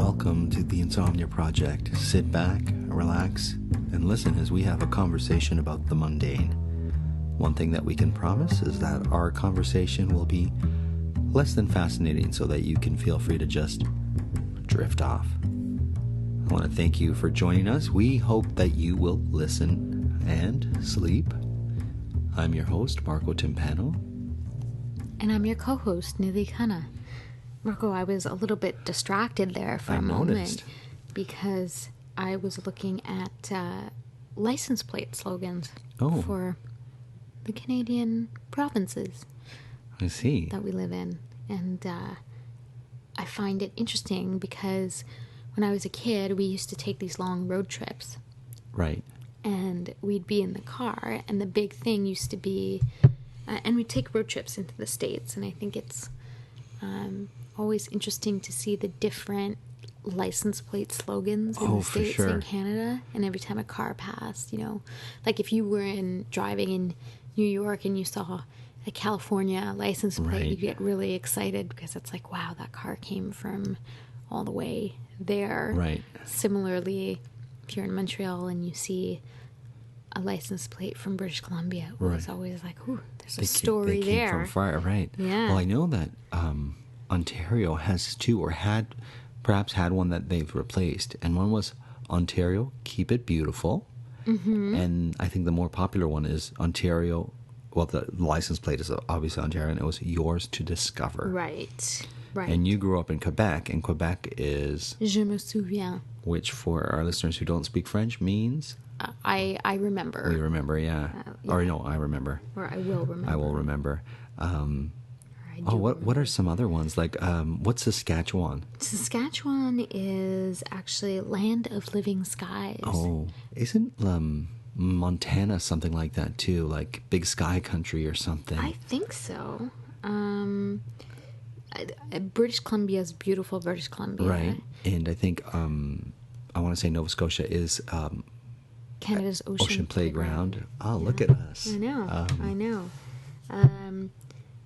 welcome to the Insomnia Project. Sit back, relax, and listen as we have a conversation about the mundane. One thing that we can promise is that our conversation will be less than fascinating so that you can feel free to just drift off. I want to thank you for joining us. We hope that you will listen and sleep. I'm your host, Marco Timpano. And I'm your co-host, Nidhi Khanna. Marco, I was a little bit distracted there for a moment because I was looking at license plate slogans for the Canadian provinces I see. that we live in. And I find it interesting because when I was a kid, we used to take these long road trips. Right. And we'd be in the car, and the big thing used to be, and we'd take road trips into the States, and I think it's always interesting to see the different license plate slogans in the States and Canada. And every time a car passed, you know, like if you were driving in New York and you saw a California license plate, you get really excited because it's like, wow, that car came from all the way there. Right. Similarly, if you're in Montreal and you see a license plate from British Columbia, it's always like, ooh, there's a story there. They came from far, right. Yeah. Well, I know that Ontario has two, or perhaps had one that they've replaced. And one was Ontario, Keep It Beautiful. Mm-hmm. And I think the more popular one is Ontario, well, the license plate is obviously Ontario, and it was Yours to Discover. Right. And you grew up in Quebec, and Quebec is... Je me souviens. Which, for our listeners who don't speak French, means... I remember. We remember, yeah. Or no, I remember. Or I will remember. I will remember. What are some other ones? Like, what's Saskatchewan? Saskatchewan is actually Land of Living Skies. Oh, isn't Montana something like that too? Like Big Sky Country or something? I think so. British Columbia is beautiful, British Columbia. Right. And I think, I want to say Nova Scotia is... Canada's Ocean Playground. Oh, look at us. I know.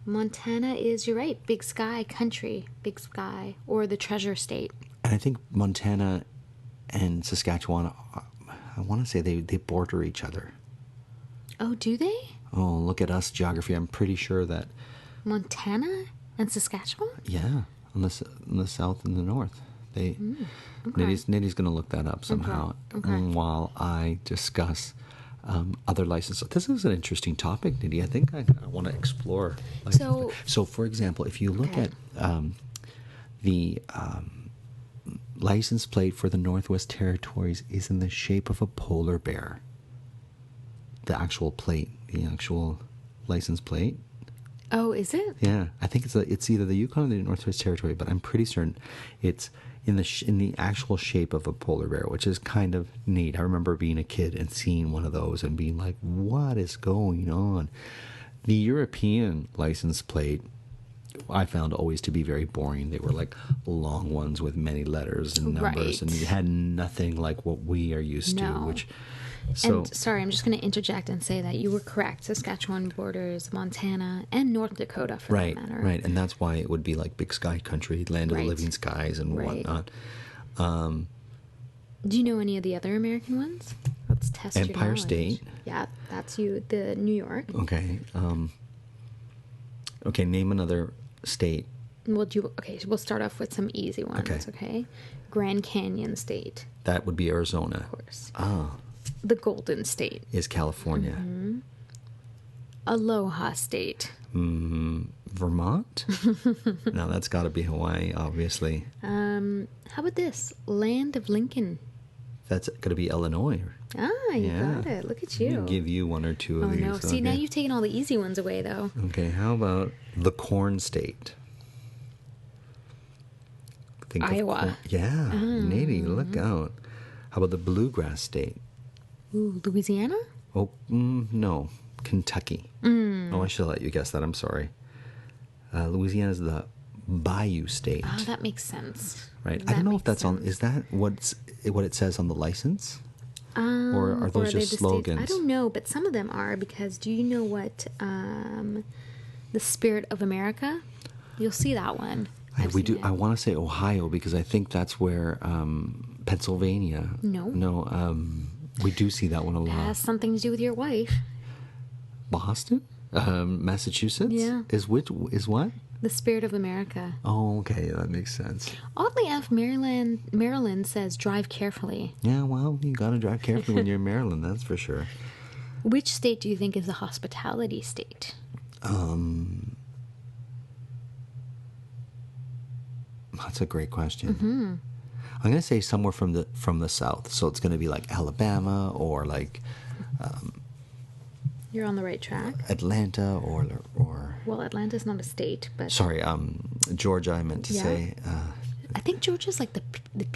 Montana is, you're right, Big Sky Country, Big Sky, or the Treasure State. And I think Montana and Saskatchewan, I want to say they border each other. Oh, do they? Oh, look at us, geography. I'm pretty sure that... Montana and Saskatchewan? Yeah, in the south and the north. Okay. Nidhi's going to look that up somehow while I discuss other licenses. This is an interesting topic, Nidhi. I think I want to explore. So, for example, if you look at the license plate for the Northwest Territories is in the shape of a polar bear. The actual plate, the actual license plate. Oh, is it? Yeah, I think it's either the Yukon or the Northwest Territory, but I'm pretty certain it's in the actual shape of a polar bear, which is kind of neat. I remember being a kid and seeing one of those and being like, what is going on? The European license plate I found always to be very boring. They were like long ones with many letters and numbers, and it had nothing like what we are used to, And sorry, I'm just going to interject and say that you were correct. Saskatchewan borders Montana and North Dakota, for that matter. Right, and that's why it would be like Big Sky Country, Land of the Living Skies, and whatnot. Do you know any of the other American ones? Let's test your knowledge. Empire State. Yeah, that's you. The New York. Okay. Okay, name another state. We'll start off with some easy ones. Okay. Grand Canyon State. That would be Arizona. Of course. Ah. The Golden State is California. Mm-hmm. Aloha State. Vermont? No, that's got to be Hawaii, obviously. How about this? Land of Lincoln. That's going to be Illinois. You got it. Look at you. I'll give you one or two of these. No. See, now you've taken all the easy ones away, though. Okay, how about the Corn State? Iowa. Yeah, Nidhi, look out. How about the Bluegrass State? Ooh, Louisiana? Oh, no. Kentucky. Oh, I should let you guess that. I'm sorry. Louisiana is the Bayou State. Oh, that makes sense. Right. I don't know if that's on... Is that what it says on the license? Or are those just slogans? I don't know, but some of them are, because do you know what the Spirit of America? You'll see that one. We do. I want to say Ohio because I think that's where Pennsylvania. No. We do see that one a lot. It has something to do with your wife. Boston, Massachusetts. Yeah. Is what? The Spirit of America. Oh, okay, that makes sense. Oddly enough, Maryland says drive carefully. Yeah, well, you gotta drive carefully when you're in Maryland. That's for sure. Which state do you think is the hospitality state? That's a great question. Mm-hmm. I'm gonna say somewhere from the south, so it's gonna be like Alabama or like You're on the right track. Atlanta or Well, Atlanta's not a state, but sorry, Georgia. I meant to say. I think Georgia's like the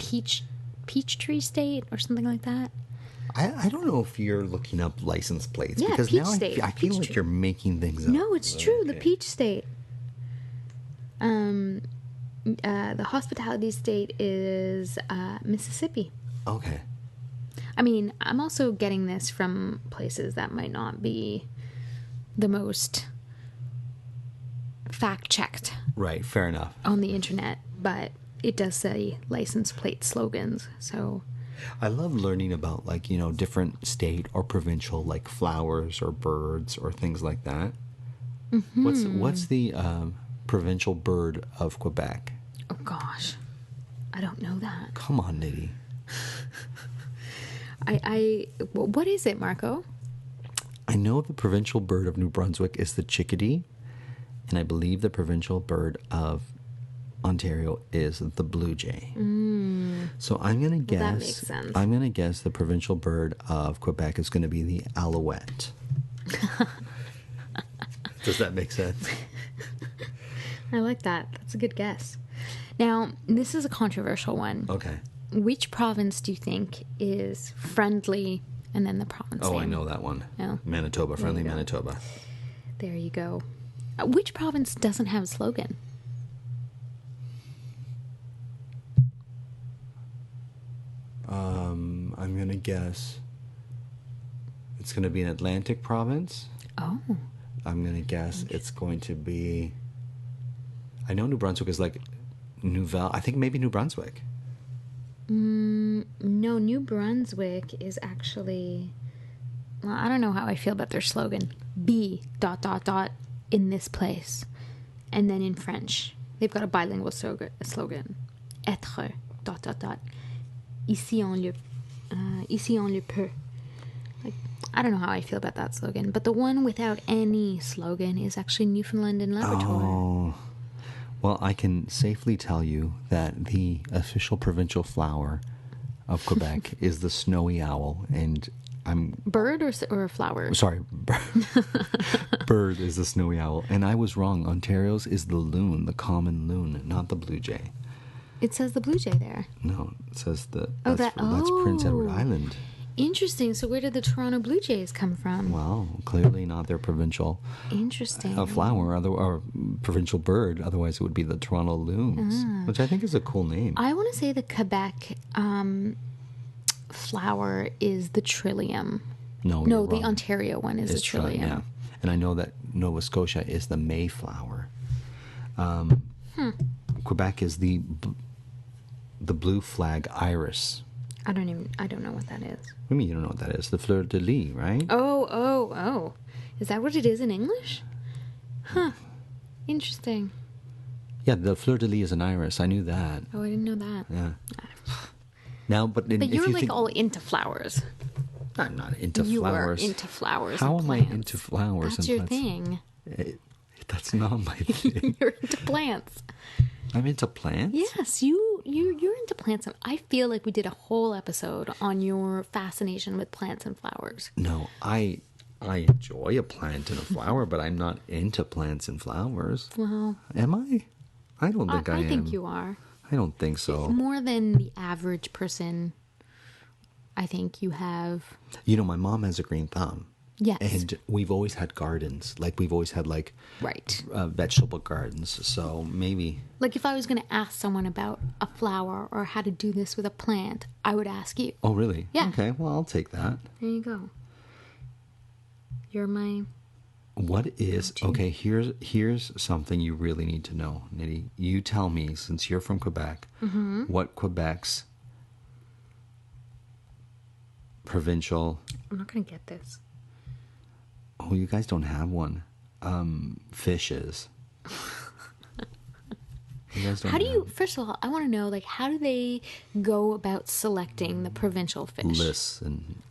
Peachtree state or something like that. I don't know if you're looking up license plates Yeah, because Peach now State. I feel like you're making things up. No, it's true. Okay. The Peach State. The hospitality state is Mississippi. Okay. I mean, I'm also getting this from places that might not be the most fact-checked Right. Fair enough. on the internet, but it does say license plate slogans, so... I love learning about different state or provincial like flowers or birds or things like that. Mm-hmm. What's the provincial bird of Quebec? Oh gosh, I don't know that. Come on, Nidhi. What is it, Marco? I know the provincial bird of New Brunswick is the chickadee, and I believe the provincial bird of Ontario is the blue jay. So I'm gonna guess. That makes sense. I'm gonna guess the provincial bird of Quebec is gonna be the alouette. Does that make sense? I like that. That's a good guess. Now, this is a controversial one. Okay. Which province do you think is friendly? And then the province Oh, name. I know that one. Oh. Manitoba, friendly There you go. Manitoba. There you go. Which province doesn't have a slogan? I'm gonna guess it's gonna be an Atlantic province. Oh. I'm gonna guess it's going to be. I know New Brunswick is like Nouvelle. I think maybe New Brunswick. No, New Brunswick is actually... Well, I don't know how I feel about their slogan. Be ... in this place. And then in French, they've got a bilingual slogan. Être ... Ici on le peut. Like, I don't know how I feel about that slogan. But the one without any slogan is actually Newfoundland and Labrador. Oh. Well, I can safely tell you that the official provincial flower of Quebec is the snowy owl, and I'm... Bird or flower? Sorry, bird is the snowy owl, and I was wrong. Ontario's is the loon, the common loon, not the blue jay. It says the blue jay there. No, it says Oh, that's Prince Edward Island. Interesting. So where did the Toronto Blue Jays come from? Well, clearly not their provincial Interesting. flower or provincial bird. Otherwise, it would be the Toronto Loons, which I think is a cool name. I want to say the Quebec flower is the Trillium. No, the wrong. Ontario one is the Trillium. Yeah. And I know that Nova Scotia is the Mayflower. Quebec is the blue flag iris. I don't know what that is. What do you mean you don't know what that is? The fleur de lis, right? Oh. Is that what it is in English? Huh. Interesting. Yeah, the fleur de lis is an iris. I knew that. Oh, I didn't know that. Yeah. Now, but But if you're you like think, all into flowers. I'm not into You flowers. are into flowers. How and am I plants. into flowers? That's and your plants? thing. That's not my thing. You're into plants. I'm into plants? Yes, you're into plants, and I feel like we did a whole episode on your fascination with plants and flowers. No, I enjoy a plant and a flower, but I'm not into plants and flowers. Well, Am I? I don't think I am. I think you are. I don't think so. More than the average person, I think you have. You know, my mom has a green thumb. Yes. And we've always had gardens. Like, we've always had, like, Right. Vegetable gardens. So maybe. Like, if I was going to ask someone about a flower or how to do this with a plant, I would ask you. Oh, really? Yeah. Okay, well, I'll take that. There you go. You're my What is okay? Here's something you really need to know, Nidhi. You tell me, since you're from Quebec, what Quebec's provincial. I'm not gonna get this. Oh, you guys don't have one. Fish is. You guys don't How do have you? First of all, I want to know, like, how do they go about selecting the provincial fish? Listen,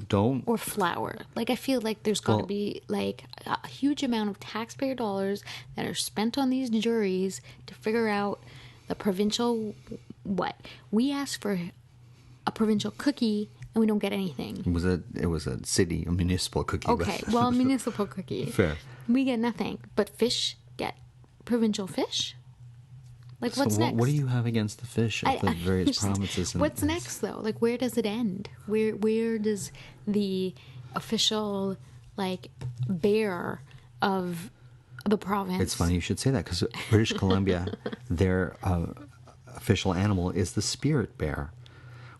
don't. Or flour. Like, I feel like there's got to Well- be like a huge amount of taxpayer dollars that are spent on these juries to figure out the provincial. What we ask for a provincial cookie and we don't get anything. It was a city, a municipal cookie. Okay, well, a municipal cookie. Fair. We get nothing, but fish get provincial fish. Like, what's So next? what do you have against the fish of the various provinces? What's next, though? Like, where does it end? Where does the official, like, bear of the province? It's funny you should say that, because British Columbia, their official animal is the spirit bear,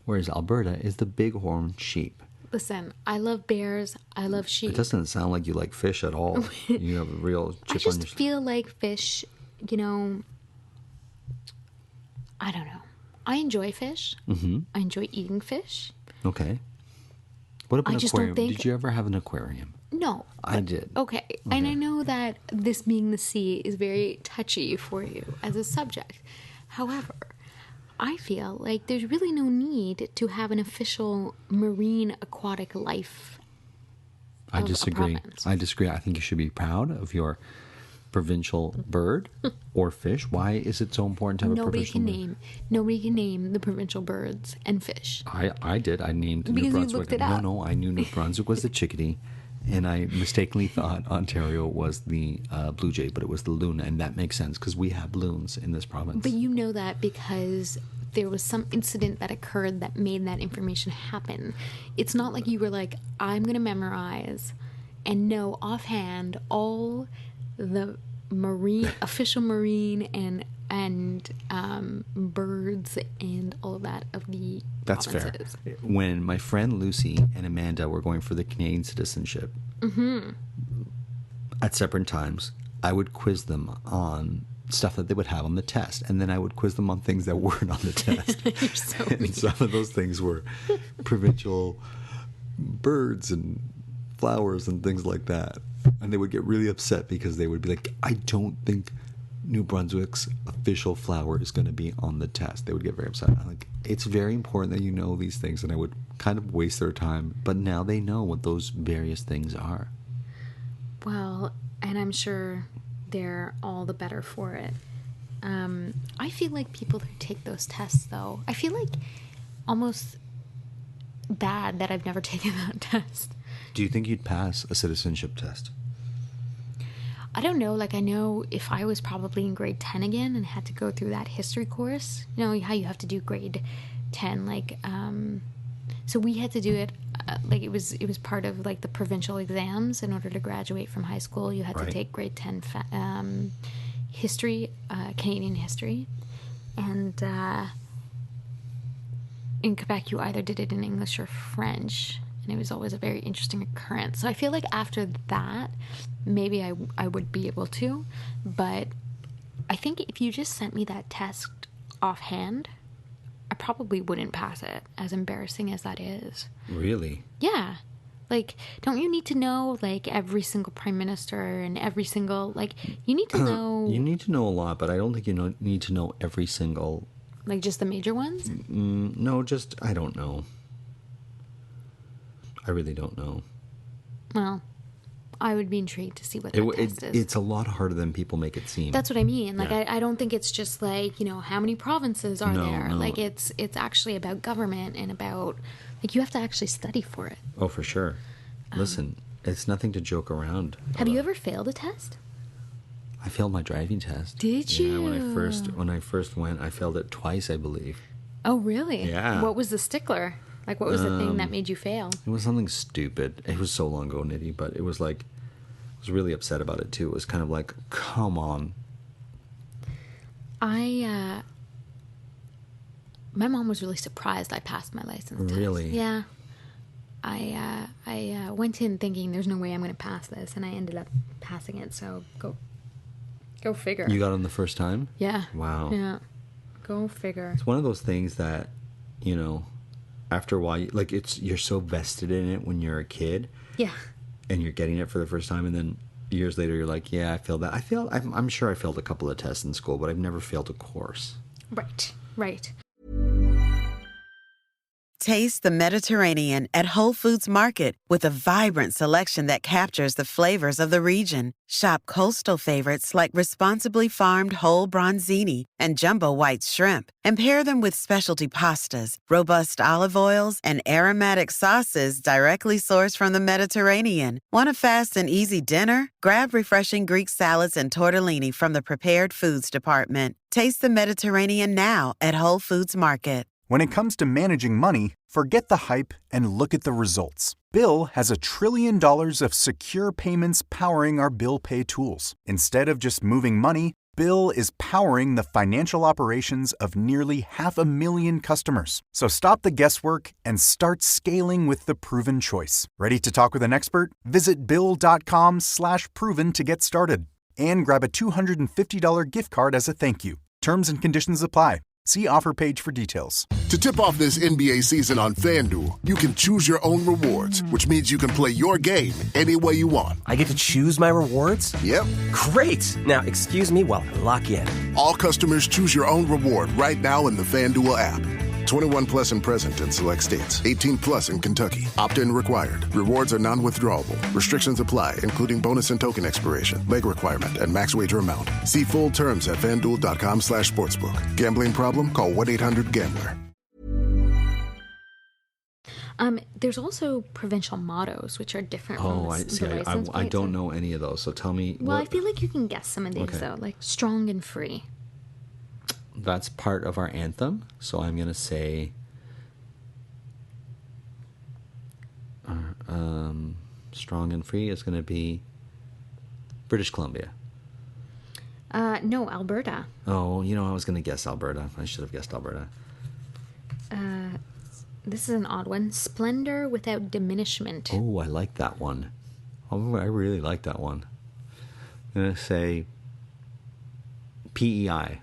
whereas Alberta is the bighorn sheep. Listen, I love bears. I love sheep. It doesn't sound like you like fish at all. You have a real chip I on just your... feel like fish, I don't know. I enjoy fish. Mm-hmm. I enjoy eating fish. Okay. What about I an just don't aquarium? think- Did you ever have an aquarium? No. I did. Okay. And I know that this being the sea is very touchy for you as a subject. However, I feel like there's really no need to have an official marine aquatic life. I of a disagree. province. I disagree. I think you should be proud of your provincial bird or fish. Why is it so important to have a provincial bird? Nobody can name the provincial birds and fish. I did. I named Because New you Brunswick. looked it up. No, I knew New Brunswick was the chickadee, and I mistakenly thought Ontario was the blue jay, but it was the loon, and that makes sense because we have loons in this province. But you know that because there was some incident that occurred that made that information happen. It's not like you were like, I'm going to memorize and know offhand all the official marine and birds and all of that of the That's provinces. fair. When my friend Lucy and Amanda were going for the Canadian citizenship, at separate times, I would quiz them on stuff that they would have on the test, and then I would quiz them on things that weren't on the test. You're so mean. And some of those things were provincial birds and flowers and things like that. And they would get really upset because they would be like, I don't think New Brunswick's official flower is going to be on the test. They would get very upset. I'm like, it's very important that you know these things, and I would kind of waste their time. But now they know what those various things are. Well, and I'm sure they're all the better for it. I feel like people who take those tests, though, I feel like almost bad that I've never taken that test. Do you think you'd pass a citizenship test? I don't know. Like, I know if I was probably in grade 10 again and had to go through that history course, you know how you have to do grade 10, like, so we had to do it, like, it was part of, like, the provincial exams. In order to graduate from high school, you had to take grade 10 history, Canadian history. And in Quebec, you either did it in English or French. And it was always a very interesting occurrence. So I feel like after that, maybe I would be able to. But I think if you just sent me that test offhand, I probably wouldn't pass it, as embarrassing as that is. Really? Yeah. Like, don't you need to know, like, every single prime minister and every single, like, you need to know... You need to know a lot, but I don't think you need to know every single... Like, just the major ones? No, just, I don't know. I really don't know. Well, I would be intrigued to see what that test is. It's a lot harder than people make it seem. That's what I mean. Like, Yeah. I don't think it's just like, you know, how many provinces are there? No. Like, it's actually about government and about, like, you have to actually study for it. Oh, for sure. Listen, it's nothing to joke around. Have you ever failed a test? I failed my driving test. Did Yeah, you? when I first went, I failed it twice, I believe. Oh, really? Yeah. What was the stickler? Like, what was the thing that made you fail? It was something stupid. It was so long ago, Nidhi, but it was like, I was really upset about it too. It was kind of like, come on. My mom was really surprised I passed my license test. Really? Yeah. I went in thinking there's no way I'm going to pass this, and I ended up passing it. So go figure. You got on the first time? Yeah. Wow. Yeah. Go figure. It's one of those things that, after a while, you're so vested in it when you're a kid. Yeah. And you're getting it for the first time, and then years later you're like, yeah, I failed that. I'm sure I failed a couple of tests in school, but I've never failed a course. Right. Taste the Mediterranean at Whole Foods Market with a vibrant selection that captures the flavors of the region. Shop coastal favorites like responsibly farmed whole bronzini and jumbo white shrimp, and pair them with specialty pastas, robust olive oils, and aromatic sauces directly sourced from the Mediterranean. Want a fast and easy dinner? Grab refreshing Greek salads and tortellini from the prepared foods department. Taste the Mediterranean now at Whole Foods Market. When it comes to managing money, forget the hype and look at the results. Bill has $1 trillion of secure payments powering our bill pay tools. Instead of just moving money, Bill is powering the financial operations of nearly 500,000 customers. So stop the guesswork and start scaling with the proven choice. Ready to talk with an expert? Visit Bill.com/proven to get started. And grab a $250 gift card as a thank you. Terms and conditions apply. See offer page for details. To tip off this NBA season on FanDuel, you can choose your own rewards, which means you can play your game any way you want. I get to choose my rewards? Yep. Great! Now, excuse me while I lock in. All customers choose your own reward right now in the FanDuel app. 21 plus and present in select states. 18 plus in Kentucky. Opt-in required. Rewards are non-withdrawable. Restrictions apply, including bonus and token expiration, leg requirement, and max wager amount. See full terms at FanDuel.com/sportsbook. Gambling problem? Call 1-800-GAMBLER. There's also provincial mottos, which are different from the license plate. I don't know any of those, so tell me. Well, I feel like you can guess some of these, though, like strong and free. That's part of our anthem, so I'm going to say strong and free is going to be British Columbia. No, Alberta. Oh, I was going to guess Alberta. I should have guessed Alberta. This is an odd one. Splendor without diminishment. Oh, I like that one. Oh, I really like that one. I'm going to say PEI.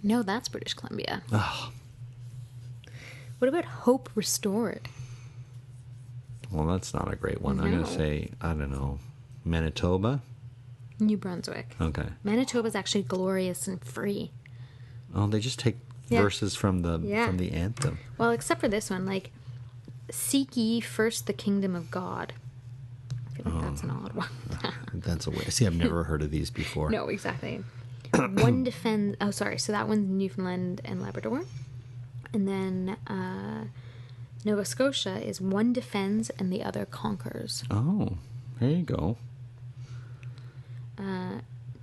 No, that's British Columbia. Oh. What about hope restored? Well, that's not a great one. No. I'm going to say, I don't know, Manitoba? New Brunswick. Okay. Manitoba's actually glorious and free. Oh, they just take verses from the anthem. Well, except for this one, like, seek ye first the kingdom of God. I feel like that's an odd one. That's a way. See, I've never heard of these before. No, exactly. One defends. Oh, sorry. So that one's Newfoundland and Labrador, and then Nova Scotia is one defends and the other conquers. Oh, there you go.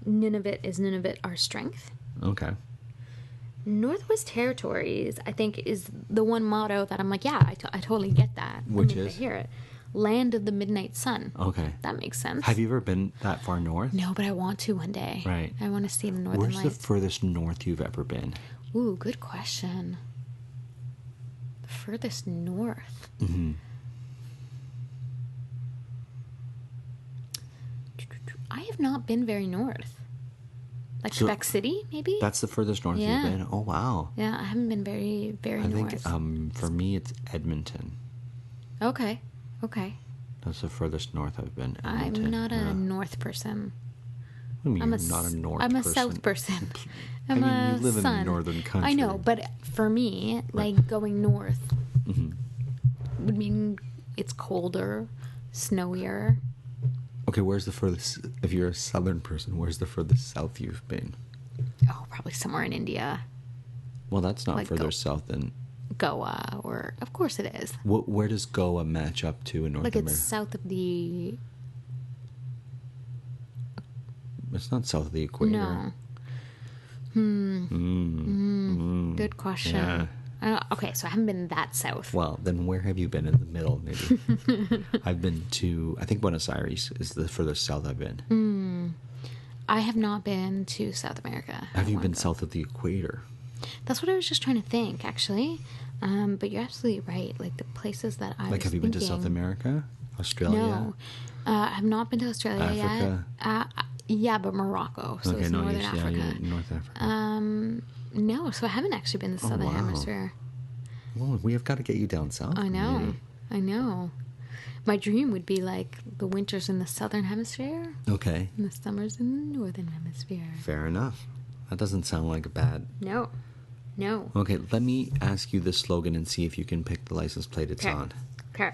Nunavut is Nunavut our strength. Okay. Northwest Territories, I think, is the one motto that I'm like, yeah, I totally get that. Which I is? hear it. Land of the Midnight Sun. Okay. That makes sense. Have you ever been that far north? No, but I want to one day. Right. I want to see the Northern Where's Lights. the furthest north you've ever been? Ooh, good question. The furthest north. Mm-hmm. I have not been very north. Like Quebec City, maybe? That's the furthest north you've been? Oh, wow. Yeah, I haven't been very, very north. I think for me it's Edmonton. Okay. That's the furthest north I've been. Edmonton. I'm not a north person. What do you mean I'm you're not a north I'm person? a south person. I I'm mean, you live sun. in the northern country. I know, but for me, like going north would mean it's colder, snowier. Okay, where's the furthest, if you're a southern person, where's the furthest south you've been? Oh, probably somewhere in India. Well, that's not Like further south than... Goa, or of course it is. Where does Goa match up to in North Like America? it's south of the... It's not south of the equator. No. Good question. Yeah. Okay, so I haven't been that south. Well, then where have you been in the middle, Nidhi? I've been to... I think Buenos Aires is the furthest south I've been. I have not been to South America. Have you been south of the equator? That's what I was just trying to think, actually. But you're absolutely right. Like the places that I Like, was have you been to South thinking- America? Australia? No. I have not been to Australia Africa? yet. Yeah, but Morocco. So Okay, it's no, Northern you're Africa. North Africa. No, so I haven't actually been to the Southern wow. Hemisphere. Well, we have got to get you down south. I know. Maybe. I know. My dream would be like the winters in the Southern Hemisphere Okay, and the summers in the Northern Hemisphere. fair enough. That doesn't sound like a bad... No. No. Okay, let me ask you the slogan and see if you can pick the license plate it's on. Okay.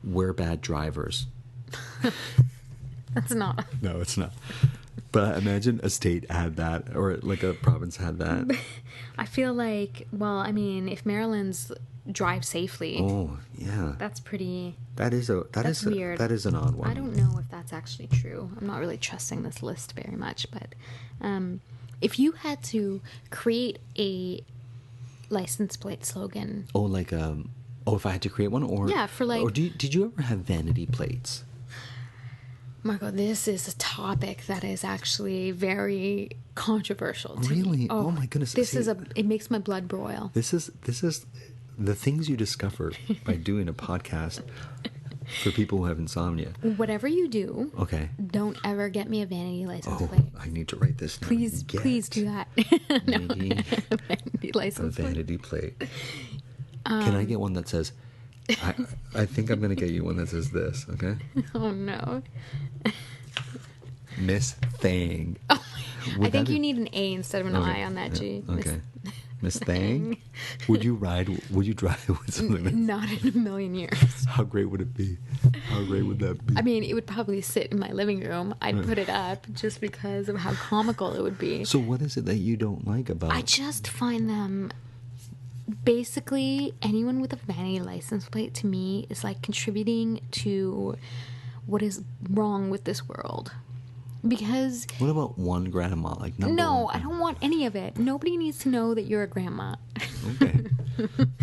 We're bad drivers. That's not. No, it's not. But imagine a state had that, or like a province had that. I feel like, well, I mean, if Maryland's drive safely, Oh, yeah. that's pretty... That's weird. That is an odd one. I don't know if that's actually true. I'm not really trusting this list very much, but if you had to create a license plate slogan... Oh, like if I had to create one, or Yeah, for like- Or did you ever have vanity plates? Marco, this is a topic that is actually very controversial to me. Really? Oh my goodness. This See, it makes my blood boil. This is the things you discover by doing a podcast for people who have insomnia. Whatever you do, Okay. don't ever get me a vanity license Oh, plate. I need to write this down. Please do that. No, Maybe vanity a license plate. vanity plate. Can I get one that says... I think I'm going to get you one that says this, okay? Oh, no. Miss Thang. I think that you be- need an A instead of an Okay, I on that G. yeah, okay. Miss Thang? Would you drive with something like Not in a million years. How great would it be? How great would that be? I mean, it would probably sit in my living room. I'd put it up just because of how comical it would be. So what is it that you don't like about... I just find them... Basically, anyone with a vanity license plate to me is like contributing to what is wrong with this world. Because... What about one grandma? Like number No, one? I don't want any of it. Nobody needs to know that you're a grandma. Okay.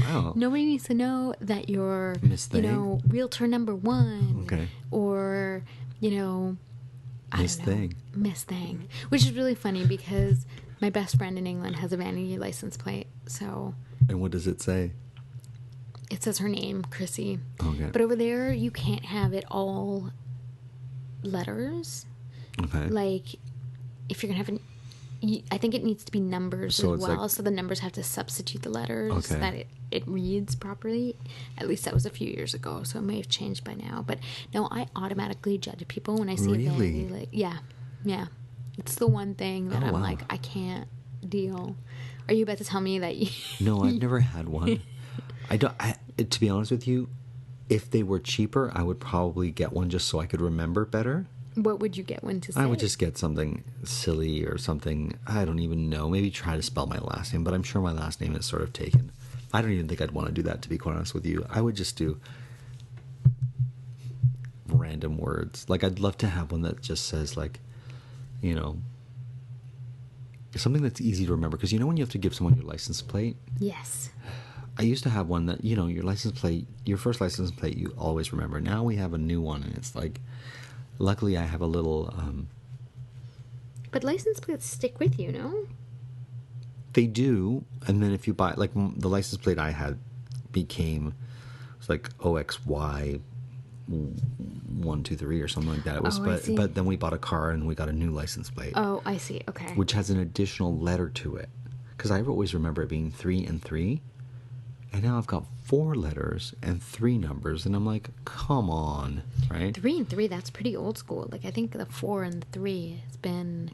Wow. Nobody needs to know that you're, Miss you Thing? know, realtor number one. Okay. Or, you know, I Miss don't know, Thing. Miss Thing. Which is really funny because my best friend in England has a vanity license plate. So And what does it say? it says her name, Chrissy. Okay. But over there, you can't have it all letters. Okay. Like, if you're going to have I think it needs to be numbers So as it's well, like- so the numbers have to substitute the letters Okay. that it reads properly. At least that was a few years ago, so it may have changed by now. But no, I automatically judge people when I see a Really? vanity. Like, yeah. It's the one thing that Oh, I'm wow. like, I can't deal. Are you about to tell me that you... No, I've never had one. To be honest with you, if they were cheaper, I would probably get one just so I could remember better. What would you get one to say? I would just get something silly or something, I don't even know. Maybe try to spell my last name, but I'm sure my last name is sort of taken. I don't even think I'd want to do that, to be quite honest with you. I would just do random words. Like, I'd love to have one that just says, like, you know, something that's easy to remember. Because you know when you have to give someone your license plate? Yes. I used to have one that, you know, your license plate, your first license plate, you always remember. Now we have a new one, and it's like, luckily I have a little... But license plates stick with you, no? They do, and then if you buy, like, the license plate I had became, it's like OXY 123 or something like that. It was, Oh, I see. but then we bought a car and we got a new license plate, Oh, I see. Okay. which has an additional letter to it. Because I always remember it being 3 and 3, and now I've got 4 letters and 3 numbers, and I'm like, come on, right? 3 and 3, that's pretty old school. Like, I think the 4 and the 3 has been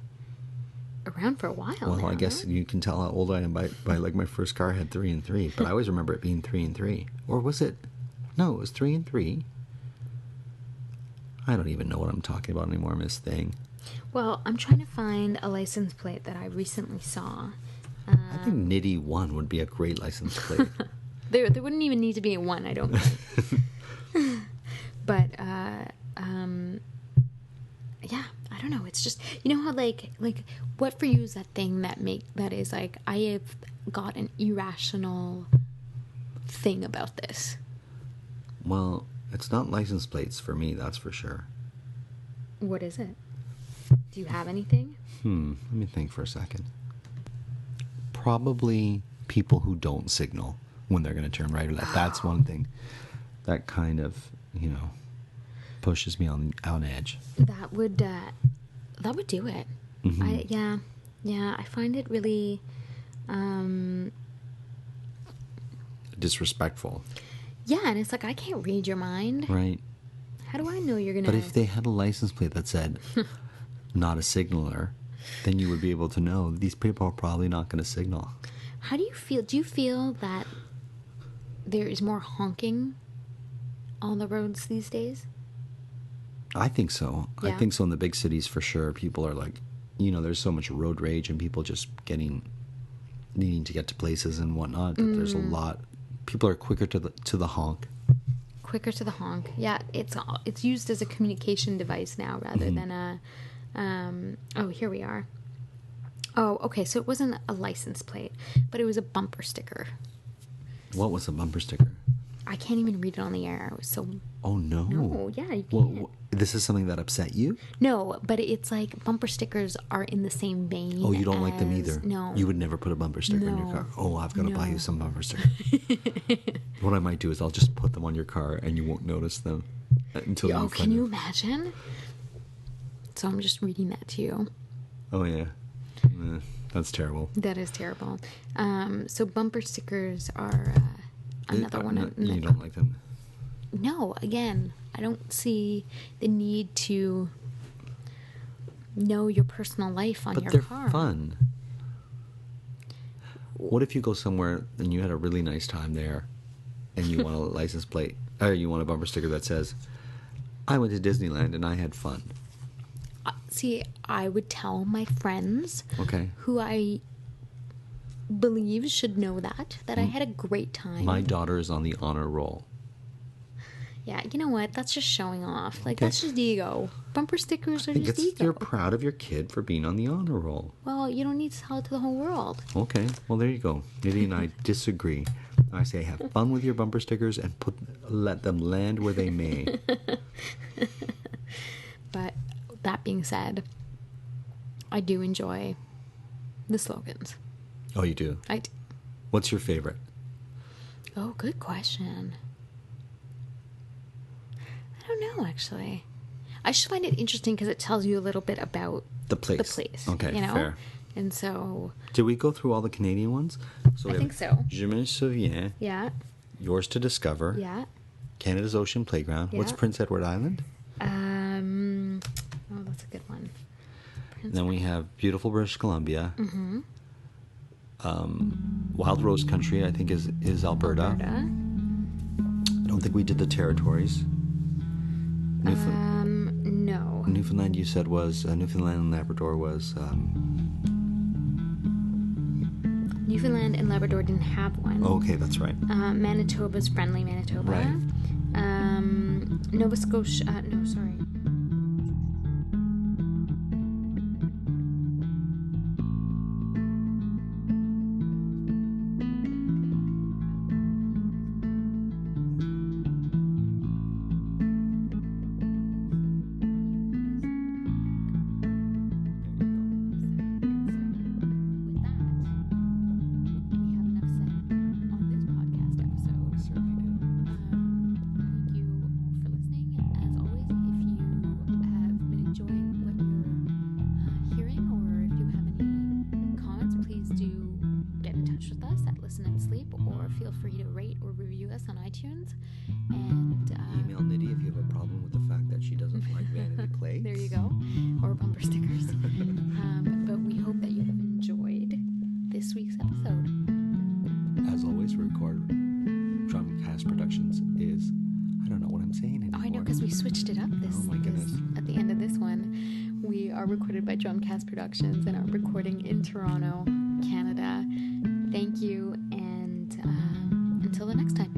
around for a while Well, now, I guess no? you can tell how old I am by like my first car had 3 and 3, but I always remember it being 3 and 3. Or was it? No, it was 3 and 3. I don't even know what I'm talking about anymore, Miss Thing. Well, I'm trying to find a license plate that I recently saw. I think Nidhi 1 would be a great license plate. There wouldn't even need to be a 1, I don't think. But, yeah, I don't know. It's just, you know how, like, what for you is that thing that is, like, I have got an irrational thing about this? Well, it's not license plates for me, that's for sure. What is it? Do you have anything? Let me think for a second. Probably people who don't signal. when they're going to turn right or left. That's one thing that kind of, pushes me on edge. That would do it. I find it really disrespectful. Yeah, and it's like, I can't read your mind. Right. How do I know you're going to... But if they had a license plate that said, not a signaler, then you would be able to know these people are probably not going to signal. How do you feel? Do you feel that there is more honking on the roads these days? I think so. Yeah. I think so in the big cities for sure. People are like, there's so much road rage and people just needing to get to places and whatnot. That there's a lot. People are quicker to the honk. Quicker to the honk. Yeah, it's used as a communication device now rather than a... here we are. Oh, okay, so it wasn't a license plate, but it was a bumper sticker. What was a bumper sticker? I can't even read it on the air. I was so... Oh, no. No, yeah, you can't. Well, this is something that upset you? No, but it's like bumper stickers are in the same vein. Oh, you don't like them either? No. You would never put a bumper sticker in your car? Oh, I've got to buy you some bumper stickers. What I might do is I'll just put them on your car and you won't notice them until you can you imagine? So I'm just reading that to you. Oh, yeah. That's terrible. That is terrible. So bumper stickers are another one. You don't like them? No, again, I don't see the need to know your personal life on your car. But they're fun. What if you go somewhere and you had a really nice time there and you want a license plate, or you want a bumper sticker that says, I went to Disneyland and I had fun? See, I would tell my friends who I believe should know that I had a great time. My daughter is on the honor roll. Yeah, you know what? That's just showing off. Like, that's just ego. Bumper stickers are just ego. You're proud of your kid for being on the honor roll. Well, you don't need to tell it to the whole world. Okay, well, there you go. Nidhi and I disagree. I say have fun with your bumper stickers and let them land where they may. But that being said, I do enjoy the slogans. Oh, you do? I do. What's your favorite? Oh, good question. I don't know, actually. I just find it interesting because it tells you a little bit about the place. Okay, fair. And so... Did we go through all the Canadian ones? So I think so. Je me souviens. Yeah. Yours to Discover. Yeah. Canada's Ocean Playground. Yeah. What's Prince Edward Island? Oh, that's a good one. Then we have beautiful British Columbia. Mm-hmm. Wild Rose Country, I think, is Alberta. I don't think we did the territories. No. Newfoundland, you said was Newfoundland and Labrador was. Newfoundland and Labrador didn't have one. Oh, okay, that's right. Manitoba's Friendly Manitoba. Right. Nova Scotia. No, sorry. Email Nidhi if you have a problem with the fact that she doesn't like vanity plates. There you go. Or bumper stickers. But we hope that you have enjoyed this week's episode. As always, we record Drumcast Productions is... I don't know what I'm saying anymore. Oh, I know, because we switched it up Oh my goodness. At the end of this one. We are recorded by Drumcast Productions and are recording in Toronto, Canada. Thank you, and until the next time.